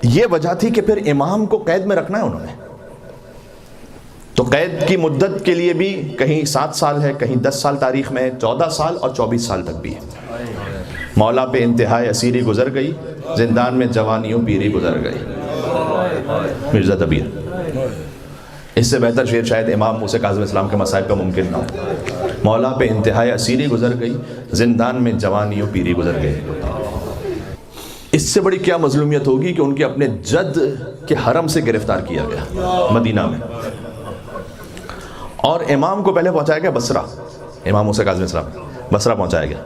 یہ وجہ تھی کہ پھر امام کو قید میں رکھنا ہے انہوں نے، تو قید کی مدت کے لیے بھی کہیں 7 سال ہے، کہیں 10 سال تاریخ میں، 14 سال اور 24 سال تک بھی ہے۔ مولا پہ انتہائی اسیری گزر گئی، زندان میں جوانیوں پیری گزر گئی، مرزا دبیر۔ اس سے بہتر شعر شاید امام موسیٰ کاظم اسلام کے مصائب کا ممکن نہ ہو۔ مولا پہ انتہائی اسیری گزر گئی، زندان میں جوانیوں پیری گزر گئی۔ اس سے بڑی کیا مظلومیت ہوگی کہ ان کے اپنے جد کے حرم سے گرفتار کیا گیا مدینہ میں، اور امام کو پہلے پہنچایا گیا بصرہ، امام موسیٰ کاظم اسلام بصرہ پہنچایا گیا۔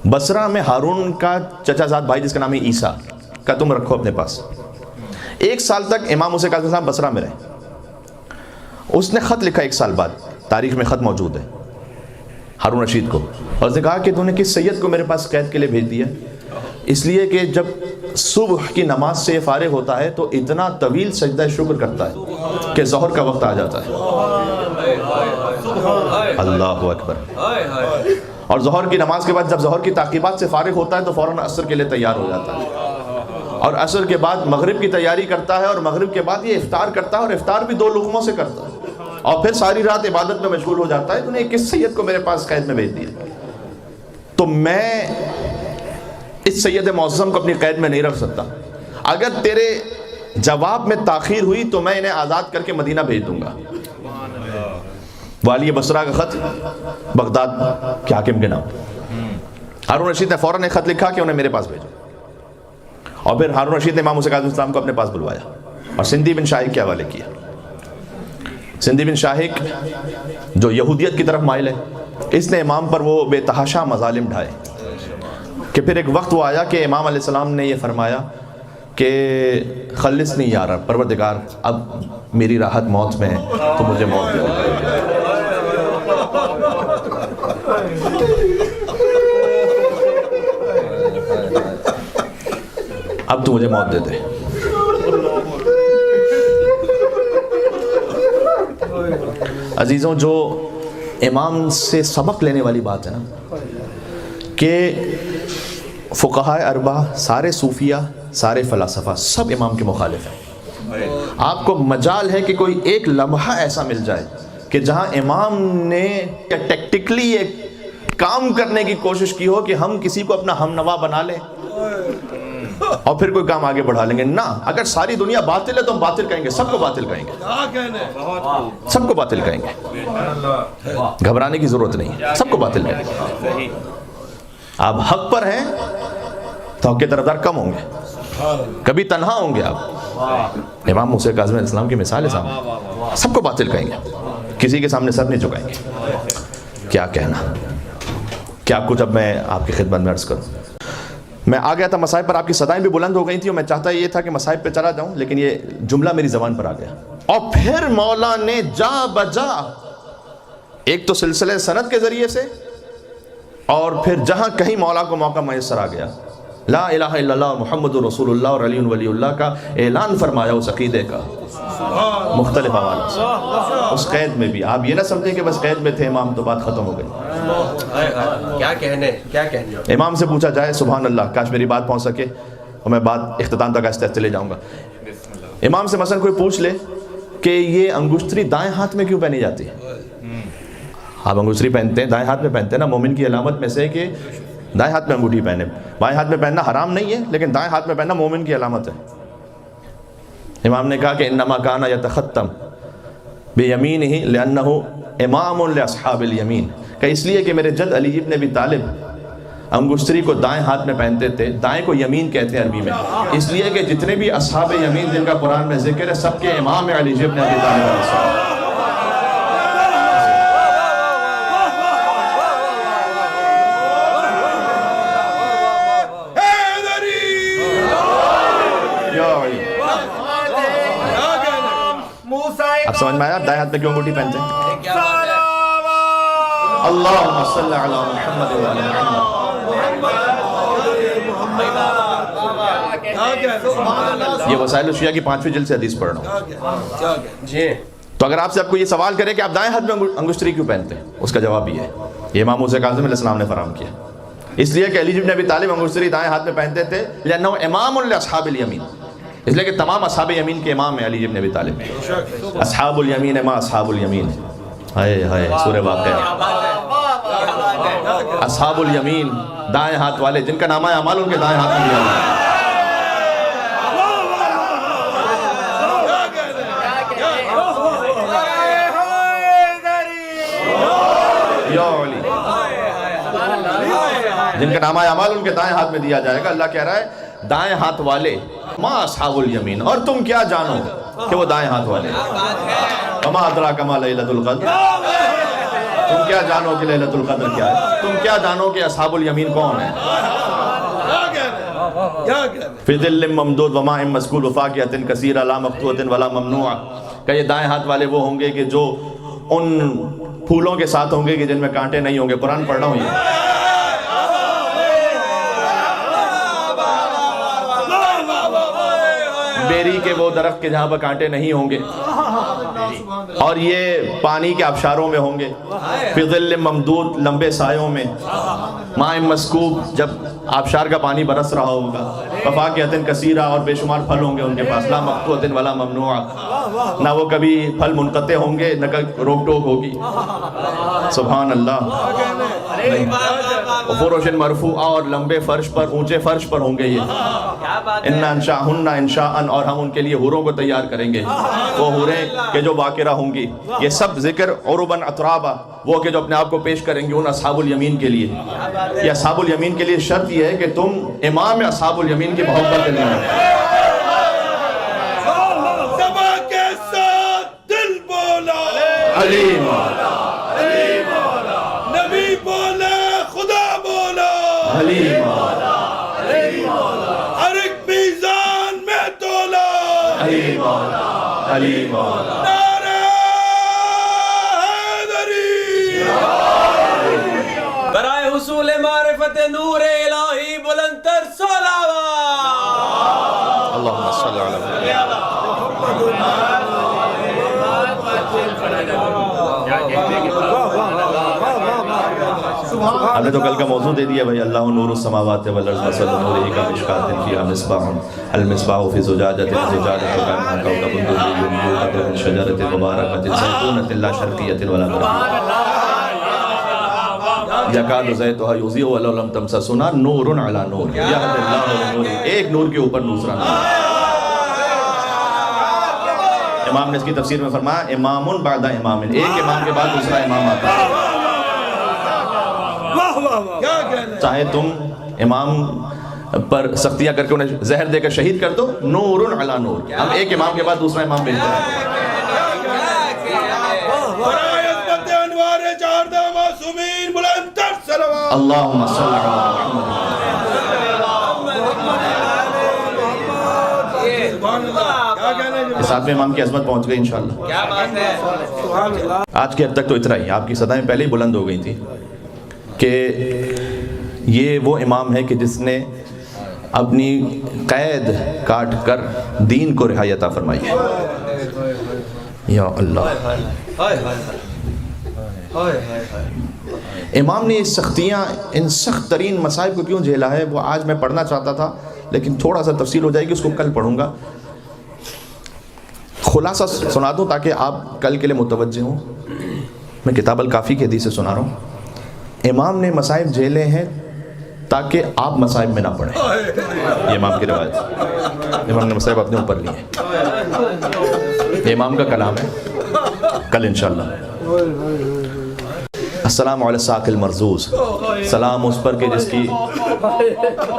بصرہ میں ہارون کا چچا زاد بھائی جس کا نام ہے عیسیٰ کا تم رکھو اپنے پاس۔ 1 سال تک امام موسیٰ کاظم اسلام بصرہ میں رہے۔ اس نے خط لکھا 1 سال بعد، تاریخ میں خط موجود ہے، ہارون رشید کو، اور اس نے کہا کہ تو نے کس سید کو میرے پاس قید کے لیے بھیج دیا؟ اس لیے کہ جب صبح کی نماز سے فارغ ہوتا ہے تو اتنا طویل سجدہ شکر کرتا ہے کہ ظہر کا وقت آ جاتا ہے۔ اللہ اکبر۔ اور ظہر کی نماز کے بعد جب ظہر کی تعقیبات سے فارغ ہوتا ہے تو فوراً عصر کے لیے تیار ہو جاتا ہے، اور عصر کے بعد مغرب کی تیاری کرتا ہے، اور مغرب کے بعد یہ افطار کرتا ہے، اور افطار بھی 2 لقموں سے کرتا ہے، اور پھر ساری رات عبادت میں مشغول ہو جاتا ہے۔ تو نے کس سید کو میرے پاس قید میں بھیج دیا؟ تو میں اس سید معظم کو اپنی قید میں نہیں رکھ سکتا، اگر تیرے جواب میں تاخیر ہوئی تو میں انہیں آزاد کر کے مدینہ بھیج دوں گا۔ والی بصرہ کا خط بغداد کے حاکم کے نام۔ ہارون رشید نے فوراً ایک خط لکھا کہ انہیں میرے پاس بھیجو، اور پھر ہارون رشید نے امام موسیٰ کاظم اسلام کو اپنے پاس بلوایا اور سندھی بن شاہق کے حوالے کیا۔ سندھی بن شاہق جو یہودیت کی طرف مائل ہے، اس نے امام پر وہ بے تحاشا مظالم ڈھائے کہ پھر ایک وقت وہ آیا کہ امام علیہ السلام نے یہ فرمایا کہ خلصنی یا رب، پروردگار اب میری راحت موت میں ہے تو مجھے موت دے۔ اب تو مجھے موت دے دے۔ عزیزوں، جو امام سے سبق لینے والی بات ہے نا کہ فقہاء اربعہ، سارے صوفیہ، سارے فلاسفہ سب امام کے مخالف ہیں۔ آپ کو مجال ہے کہ کوئی ایک لمحہ ایسا مل جائے کہ جہاں امام نے ٹیکٹیکلی ایک کام کرنے کی کوشش کی ہو کہ ہم کسی کو اپنا ہم نوا بنا لیں اور پھر کوئی کام آگے بڑھا لیں گے۔ نہ، اگر ساری دنیا باطل ہے تو ہم باطل کہیں گے، سب کو باطل کہیں گے، سب کو باطل کہیں گے، گھبرانے کی ضرورت نہیں، سب کو باطل کہیں گے۔ آپ حق پر ہیں تو حق کے طرفدار کم ہوں گے، کبھی تنہا ہوں گے آپ۔ امام موسیٰ کاظم علیہ السلام کی مثال ہے سامنے، سب کو باطل کہیں گے، کسی کے سامنے سر نہیں جھکائیں گے۔ کیا کہنا، کیا کچھ اب میں آپ کی خدمت میں عرض کروں۔ میں آ گیا تھا مصائب پر، آپ کی صدائیں بھی بلند ہو گئی تھیں، اور میں چاہتا یہ تھا کہ مصائب پہ چلا جاؤں، لیکن یہ جملہ میری زبان پر آ گیا۔ اور پھر مولا نے جا بجا، ایک تو سلسلے سند کے ذریعے سے، اور پھر جہاں کہیں مولا کو موقع میسر آ گیا، لا الہ الا اللہ محمد رسول اللہ اور علی ولی اللہ کا اعلان فرمایا اس عقیدے کا مختلف حوالوں سے۔ اس قید میں بھی آپ یہ نہ سمجھیں کہ بس قید میں تھے امام تو بات ختم ہو گئی۔ کیا کہنے امام سے پوچھا جائے، سبحان اللہ، کاش میری بات پہنچ سکے اور میں بات اختتام تک آہستہ آہستہ لے جاؤں گا۔ امام سے مثلا کوئی پوچھ لے کہ یہ انگشتری دائیں ہاتھ میں کیوں پہنی جاتی ہے؟ آپ انگشتری پہنتے ہیں، دائیں ہاتھ میں پہنتے ہیں نا، مومن کی علامت میں سے کہ دائیں ہاتھ میں انگوٹھی پہنے۔ بائیں ہاتھ میں پہننا حرام نہیں ہے، لیکن دائیں ہاتھ میں پہننا مومن کی علامت ہے۔ امام نے کہا کہ انما کان یتختم بیمینہ لانہ امام لاصحاب الیمین، کہ اس لیے کہ میرے جد علی ابن ابی طالب انگشتری کو دائیں ہاتھ میں پہنتے تھے، دائیں کو یمین کہتے ہیں عربی میں، اس لیے کہ جتنے بھی اصحاب یمین جن کا قرآن میں ذکر ہے سب کے امام علی ابن ابی طالب علیہ السلام۔ اب سمجھ میں آیا دائیں ہاتھ میں کیوں انگوٹھی پہنتے ہیں؟ اللہم صلی علی محمد و علی محمد۔ یہ وسائل الشیعہ کی 5ویں جلد سے حدیث پڑھ رہا ہوں۔ تو اگر آپ سے آپ کو یہ سوال کرے کہ آپ دائیں ہاتھ میں انگشتری کیوں پہنتے ہیں، اس کا جواب یہ ہے، یہ امام موسیٰ کاظم علیہ السلام نے فراہم کیا، اس لیے کہ علی بن ابی طالب انگشتری دائیں ہاتھ میں پہنتے تھے لأنہ امام لاصحاب الیمین، اس لیے کہ تمام اصحاب یمین کے امام ہیں علی ابن ابی طالب. اصحاب الیمین ما اصحاب الیمین. ہائے ہائے سورہ واقعہ. اصحاب الیمین دائیں ہاتھ والے جن کا نامہ اعمال ان کے دائیں ہاتھ میں دیا ہوا ہے. جن کا نامہ اعمال ان کے دائیں ہاتھ میں دیا جائے گا. اللہ کہہ رہا ہے دائیں ہاتھ والے ما اصحاب الیمین. اور تم کیا جانو کہ وہ دائیں ہاتھ والے. وما ادراک ما لیلۃ القدر. تم کیا جانو کہ لیلۃ القدر کیا ہے. تم کیا جانو کہ اصحاب الیمین کون ہیں. فی ظل ممدود وماء مسکوب وفاکہۃ کثیرۃ لا مقطوعۃ ولا ممنوعۃ. کہ یہ دائیں ہاتھ والے وہ ہوں گے کہ جو ان پھولوں کے ساتھ ہوں گے کہ جن میں کانٹے نہیں ہوں گے. قرآن پڑھ رہا ہوں یہ. بیری کے وہ درخت کے جہاں پر کانٹے نہیں ہوں گے. اور یہ پانی کے آبشاروں میں ہوں گے. فی ظل ممدود لمبے سایوں میں. ماء مسکوب جب آبشار کا پانی برس رہا ہوگا. وفاکہۃ کثیرہ اور بے شمار پھل ہوں گے ان کے پاس. لا مقطوعۃ ولا ممنوعۃ. نہ وہ کبھی پھل منقطع ہوں گے نہ روک ٹوک ہوگی. سبحان اللہ. فروش مرفوعہ اور لمبے فرش پر اونچے فرش پر ہوں گے یہ. انا انشاءہن انشاء. اور ہم ان کے لیے حوروں کو تیار کریں گے. وہ حوریں کہ جو باقرہ ہوں گی. یہ سب ذکر عرباً اترابا وہ کہ جو اپنے آپ کو پیش کریں گے ان اصحاب الیمین کے لیے. یہ اصحاب الیمین کے لیے شرط یہ ہے کہ تم امام اصحاب الیمین کی محبت کرنے ہیں. علی مولا نبی بولا خدا بولا. علی مولا ہر ایک میزان میں تولا. علی مولا علی مولا. نعرہ حیدری. برائے حصول معرفت نور الہی بلند تر صلوات. اللہم صلی علی ہم نے تو کل کا موضوع دے دیا بھائی. اللہ نور السماوات والارض مثل نورہ کمشکاۃ فیہا مصباح المصباح فی زجاجۃ الزجاجۃ کأنہا کوکب دری یوقد من شجرۃ مبارکۃ زیتونۃ لا شرقیۃ ولا غربیۃ یکاد زیتها یضیء ولو لم تمسسہ نور علی نور یہدی اللہ لنورہ. ایک نور کے اوپر دوسرا نور. امام نے اس کی تفسیر میں فرمایا امام بعد امام. ایک امام کے بعد دوسرا امام آتا ہے. چاہے تم امام پر سختیاں کر کے انہیں زہر دے کر شہید کر دو. نور علی نور. ہم ایک امام کے بعد دوسرا امام بھیجتے ہیں. اللہم صلی علی محمد. اس ساتھ میں امام کی عظمت پہنچ گئی انشاءاللہ. آج کے حد تک تو اتنا ہی. آپ کی صدائیں پہلے ہی بلند ہو گئی تھی کہ یہ وہ امام ہے کہ جس نے اپنی قید کاٹ کر دین کو رہائی عطا فرمائی ہے. یا اللہ. امام نے سختیاں ان سخت ترین مصائب کو کیوں جھیلا ہے وہ آج میں پڑھنا چاہتا تھا لیکن تھوڑا سا تفصیل ہو جائے گی, اس کو کل پڑھوں گا. خلاصہ سنا دوں تاکہ آپ کل کے لیے متوجہ ہوں. میں کتاب الکافی کی حدیث سے سنا رہا ہوں. امام نے مصائب جھیلے ہیں تاکہ آپ مصائب میں نہ پڑیں. یہ امام کی روایت. امام نے مصائب اپنے اوپر لیے. یہ امام کا کلام ہے. کل انشاءاللہ. السلام علی الساق المرزوز. سلام اس پر کہ جس کی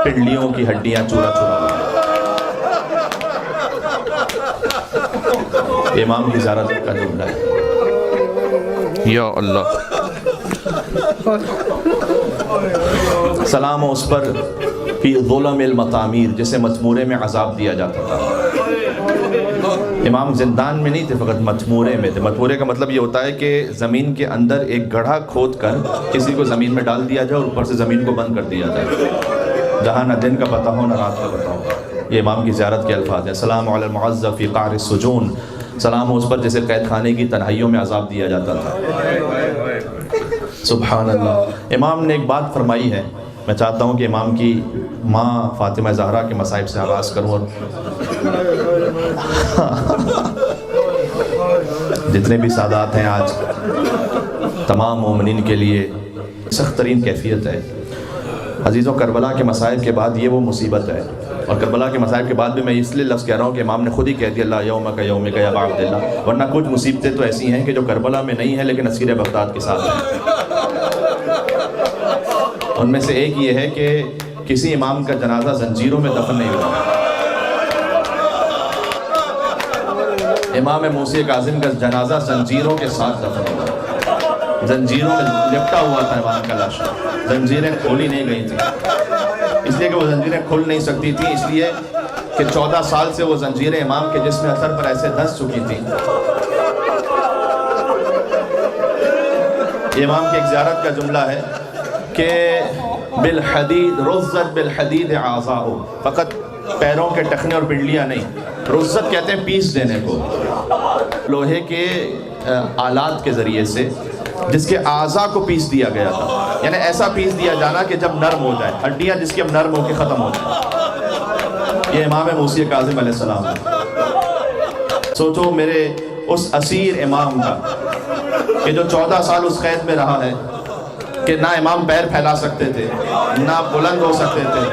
پنڈلیوں کی ہڈیاں چورا چورا. امام کی زیارت کا جملہ ہے. یا اللہ. سلام اس پر فی ظلم المطامیر جسے مجمورے میں عذاب دیا جاتا تھا. امام زندان میں نہیں تھے, فقط مجمورے میں تھے. مجمورے کا مطلب یہ ہوتا ہے کہ زمین کے اندر ایک گڑھا کھود کر کسی کو زمین میں ڈال دیا جائے اور اوپر سے زمین کو بند کر دیا جائے, جہاں نہ دن کا پتہ ہو نہ رات کا پتہ ہو. یہ امام کی زیارت کے الفاظ ہیں. سلام علی المعذب فی قعر السجون. سلام اس پر جسے قید خانے کی تنہائیوں میں عذاب دیا جاتا تھا. سبحان اللہ. امام نے ایک بات فرمائی ہے, میں چاہتا ہوں کہ امام کی ماں فاطمہ زہرا کے مصائب سے آغاز کروں اور جتنے بھی سادات ہیں آج تمام مومنین کے لیے سخت ترین کیفیت ہے. عزیزوں، کربلا کے مصائب کے بعد یہ وہ مصیبت ہے، اور کربلا کے مصائب کے بعد بھی میں اس لیے لفظ کہہ رہا ہوں کہ امام نے خود ہی کہہ دیا اللہ یومک یومک یا ابا عبداللہ، ورنہ کچھ مصیبتیں تو ایسی ہیں کہ جو کربلا میں نہیں ہیں لیکن اسیر بغداد کے ساتھ ہیں. ان میں سے ایک یہ ہے کہ کسی امام کا جنازہ زنجیروں میں دفن نہیں ہوا. امام موسی کاظم کا جنازہ زنجیروں کے ساتھ دفن ہوا. زنجیروں میں لپٹا ہوا تھا امام کا لاشا، زنجیریں کھولی نہیں گئی تھیں، اس لیے کہ وہ زنجیریں کھل نہیں سکتی تھیں، اس لیے کہ 14 سال سے وہ زنجیریں امام کے جسم اثر پر ایسے دھنس چکی تھیں. یہ امام کی ایک زیارت کا جملہ ہے کہ بالحدید رزت بالحدید اعضاء، فقط پیروں کے ٹخنے اور پنڈلیاں نہیں، رزت کہتے ہیں پیس دینے کو، لوہے کے آلات کے ذریعے سے جس کے اعضاء کو پیس دیا گیا تھا، یعنی ایسا پیس دیا جانا کہ جب نرم ہو جائے، ہڈیاں جس کی اب نرم ہو کے ختم ہو جائیں. یہ امام موسی کاظم علیہ السلام ہے. سوچو میرے اس اسیر امام کا کہ جو 14 سال اس قید میں رہا ہے، کہ نہ امام پیر پھیلا سکتے تھے، نہ بلند ہو سکتے تھے،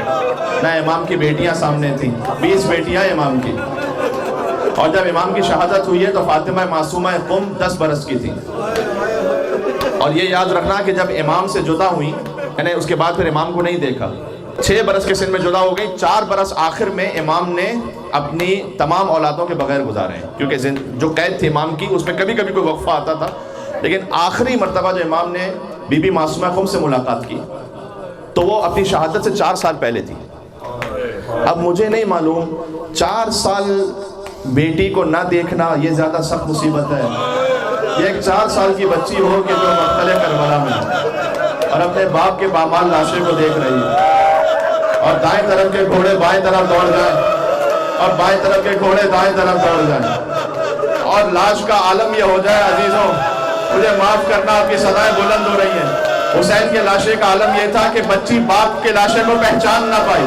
نہ امام کی بیٹیاں سامنے تھیں، 20 بیٹیاں امام کی، اور جب امام کی شہادت ہوئی ہے تو فاطمہ معصومہ قم 10 برس کی تھی. اور یہ یاد رکھنا کہ جب امام سے جدا ہوئی، یعنی اس کے بعد پھر امام کو نہیں دیکھا، 6 برس کے سن میں جدا ہو گئی، 4 برس آخر میں امام نے اپنی تمام اولادوں کے بغیر گزارے ہیں، کیونکہ جو قید تھی امام کی اس میں کبھی کبھی کوئی وقفہ آتا تھا، لیکن آخری مرتبہ جو امام نے بی بی معصومہ قم سے ملاقات کی تو وہ اپنی شہادت سے 4 سال پہلے تھی. اب مجھے نہیں معلوم 4 سال بیٹی کو نہ دیکھنا یہ زیادہ سخت مصیبت ہے، یہ ایک 4 سال کی بچی ہو کہ جو مقتل کربلا میں اور اپنے باپ کے بامال لاشے کو دیکھ رہی ہے، اور دائیں طرف کے گھوڑے بائیں طرف دوڑ جائیں اور بائیں طرف کے گھوڑے دائیں طرف دوڑ جائیں، اور لاش کا عالم یہ ہو جائے. عزیزوں مجھے معاف کرنا، آپ کی صدائیں بلند ہو رہی ہیں. حسین کے لاشے کا عالم یہ تھا کہ بچی باپ کے لاشے کو پہچان نہ پائی.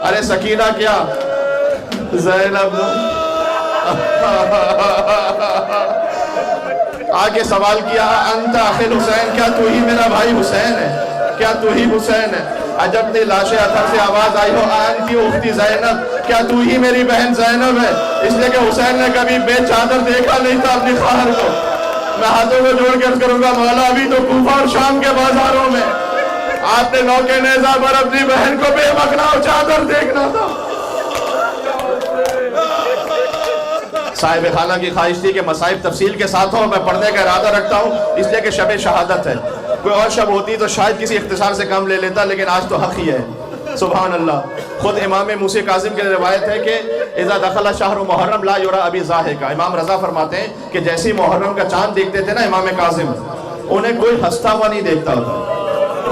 ارے سکینہ کیا زینب آگے سوال کیا انت اخی حسین، کیا تو ہی میرا بھائی حسین ہے، کیا تو ہی حسین ہے؟ عجب نے لاش اثر سے آواز آئی ہو انتی اختی زینب، کیا تو ہی میری بہن زینب ہے؟ اس لیے کہ حسین نے کبھی بے چادر دیکھا نہیں تھا اپنی خواہر کو. میں ہاتھوں کو جوڑ کر کروں گا مولا، ابھی تو کوفہ اور شام کے بازاروں میں آپ نے نوکے نیزہ پر اپنی بہن کو بے مکنا اور چادر دیکھنا تھا. صاحب خانہ کی خواہش تھی کہ مصائب تفصیل کے ساتھ ہو، میں پڑھنے کا ارادہ رکھتا ہوں اس لیے کہ شب شہادت ہے. کوئی اور شب ہوتی تو شاید کسی اختصار سے کم لے لیتا، لیکن آج تو حق ہی ہے. سبحان اللہ. خود امام موسی کاظم کے روایت ہے کہ اذا دخل شہر محرم لا یرا ابی ضاحکا، امام رضا فرماتے ہیں کہ جیسی محرم کا چاند دیکھتے تھے نا امام کاظم، انہیں کوئی ہنستا ہوا نہیں دیکھتا ہوتا،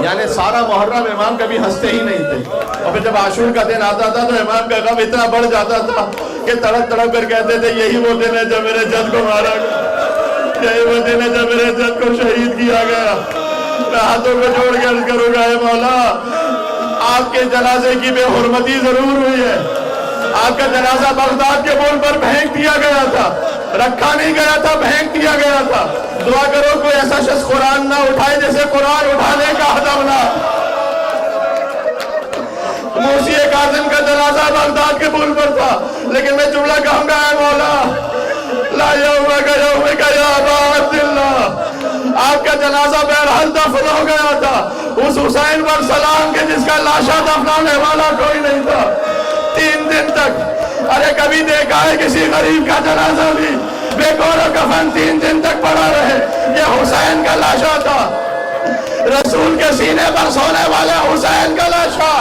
یعنی سارا محرم امام کبھی ہنستے ہی نہیں تھے. اور پھر جب عاشور کا دن آتا تھا تو امام کا غم اتنا بڑھ جاتا تھا کہ تڑپ تڑپ کر کہتے تھے یہی وہ دن ہے جب میرے جد کو مارا گیا، یہی وہ دن ہے جب میرے جد کو شہید کیا گیا. میں ہاتھوں کو جوڑ کے عرض کروں گا، اے مولا آپ کے جنازے کی بے حرمتی ضرور ہوئی ہے، آپ کا جنازہ بغداد کے پول پر پھینک دیا گیا تھا، رکھا نہیں گیا تھا، پھینک دیا گیا تھا. دعا کرو کوئی ایسا شخص قرآن نہ اٹھائے جیسے قرآن اٹھانے کا حد نہ. موسی کاظم کا جنازہ بغداد کے پول پر تھا، لیکن میں جملہ کہوں گا، اے مولا لا یومک یومک یا ابا عبداللہ، آپ کا جنازہ بہرحال دفن ہو گیا تھا اس حسین پر سلام کے جس کا لاشا دفنانے والا کوئی نہیں تھا. 3 دن تک، ارے کبھی دیکھا ہے کسی غریب کا جنازہ بھی بے گور و کفن 3 دن تک پڑا رہے؟ یہ حسین کا لاشا تھا، رسول کے سینے پر سونے والے حسین کا لاشا.